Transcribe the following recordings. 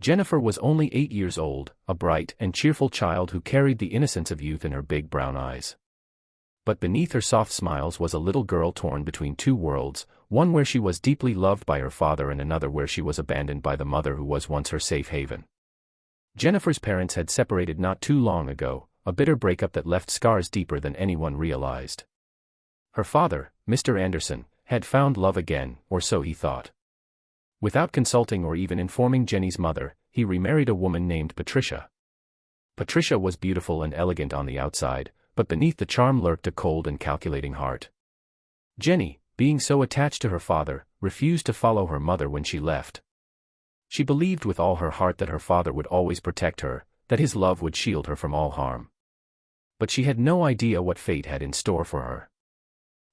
Jennifer was only 8 years old, a bright and cheerful child who carried the innocence of youth in her big brown eyes. But beneath her soft smiles was a little girl torn between two worlds, one where she was deeply loved by her father and another where she was abandoned by the mother who was once her safe haven. Jennifer's parents had separated not too long ago, a bitter breakup that left scars deeper than anyone realized. Her father, Mr. Anderson, had found love again, or so he thought. Without consulting or even informing Jenny's mother, he remarried a woman named Patricia. Patricia was beautiful and elegant on the outside, but beneath the charm lurked a cold and calculating heart. Jenny, being so attached to her father, refused to follow her mother when she left. She believed with all her heart that her father would always protect her, that his love would shield her from all harm. But she had no idea what fate had in store for her.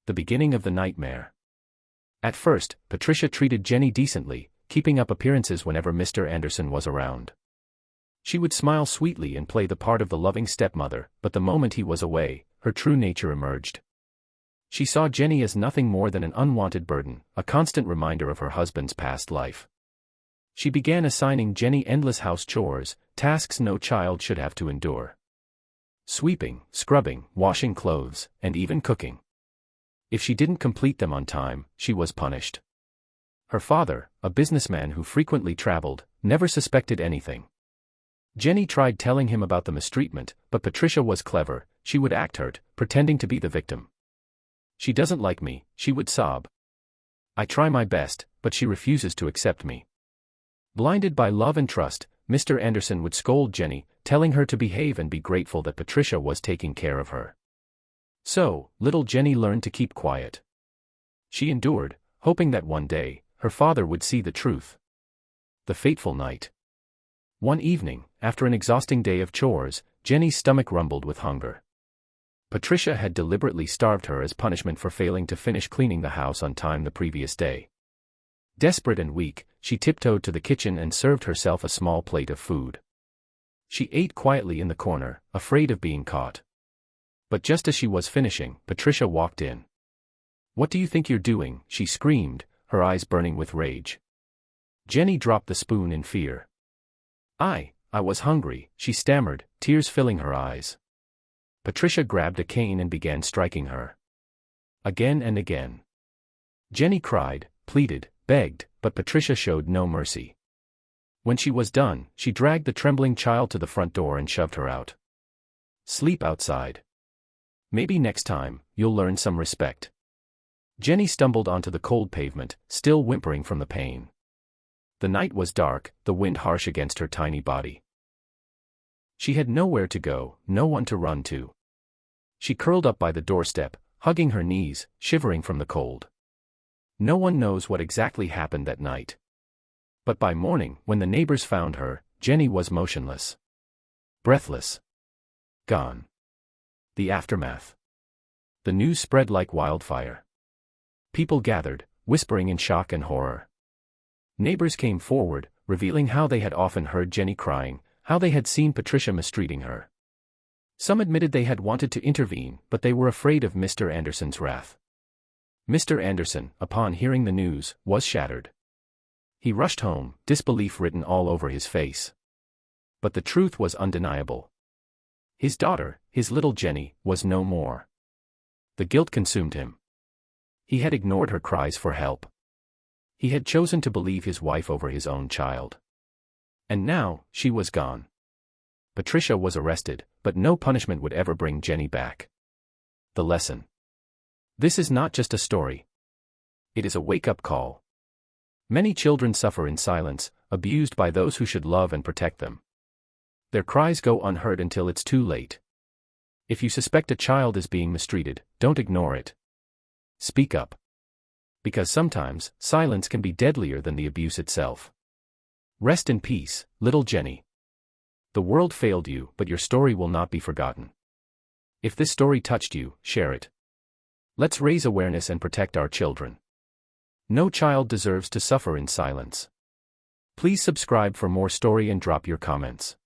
The beginning of the nightmare. At first, Patricia treated Jenny decently, keeping up appearances whenever Mr. Anderson was around. She would smile sweetly and play the part of the loving stepmother, but the moment he was away, her true nature emerged. She saw Jenny as nothing more than an unwanted burden, a constant reminder of her husband's past life. She began assigning Jenny endless house chores, tasks no child should have to endure. Sweeping, scrubbing, washing clothes, and even cooking. If she didn't complete them on time, she was punished. Her father, a businessman who frequently traveled, never suspected anything. Jenny tried telling him about the mistreatment, but Patricia was clever. She would act hurt, pretending to be the victim. "She doesn't like me," she would sob. "I try my best, but she refuses to accept me." Blinded by love and trust, Mr. Anderson would scold Jenny, telling her to behave and be grateful that Patricia was taking care of her. So, little Jenny learned to keep quiet. She endured, hoping that one day, her father would see the truth. The fateful night. One evening, after an exhausting day of chores, Jenny's stomach rumbled with hunger. Patricia had deliberately starved her as punishment for failing to finish cleaning the house on time the previous day. Desperate and weak, she tiptoed to the kitchen and served herself a small plate of food. She ate quietly in the corner, afraid of being caught. But just as she was finishing, Patricia walked in. "What do you think you're doing?" she screamed, her eyes burning with rage. Jenny dropped the spoon in fear. I was hungry," she stammered, tears filling her eyes. Patricia grabbed a cane and began striking her. Again and again. Jenny cried, pleaded, begged, but Patricia showed no mercy. When she was done, she dragged the trembling child to the front door and shoved her out. "Sleep outside. Maybe next time, you'll learn some respect." Jenny stumbled onto the cold pavement, still whimpering from the pain. The night was dark, the wind harsh against her tiny body. She had nowhere to go, no one to run to. She curled up by the doorstep, hugging her knees, shivering from the cold. No one knows what exactly happened that night. But by morning, when the neighbors found her, Jenny was motionless. Breathless. Gone. The aftermath. The news spread like wildfire. People gathered, whispering in shock and horror. Neighbors came forward, revealing how they had often heard Jenny crying, how they had seen Patricia mistreating her. Some admitted they had wanted to intervene, but they were afraid of Mr. Anderson's wrath. Mr. Anderson, upon hearing the news, was shattered. He rushed home, disbelief written all over his face. But the truth was undeniable. His daughter, his little Jenny, was no more. The guilt consumed him. He had ignored her cries for help. He had chosen to believe his wife over his own child. And now, she was gone. Patricia was arrested, but no punishment would ever bring Jenny back. The lesson. This is not just a story. It is a wake-up call. Many children suffer in silence, abused by those who should love and protect them. Their cries go unheard until it's too late. If you suspect a child is being mistreated, don't ignore it. Speak up. Because sometimes, silence can be deadlier than the abuse itself. Rest in peace, little Jenny. The world failed you, but your story will not be forgotten. If this story touched you, share it. Let's raise awareness and protect our children. No child deserves to suffer in silence. Please subscribe for more story and drop your comments.